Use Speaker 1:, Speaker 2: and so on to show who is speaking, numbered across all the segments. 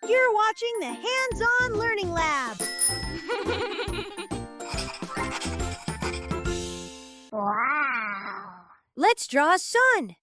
Speaker 1: You're watching the Hands-On Learning Lab.
Speaker 2: Wow!
Speaker 1: Let's draw a sun.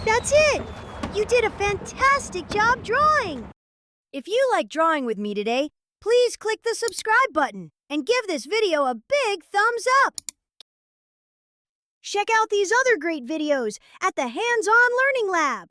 Speaker 1: That's it! You did a fantastic job drawing! If you like drawing with me today, please click the subscribe button and give this video a big thumbs up! Check out these other great videos at the Hands-On Learning Lab!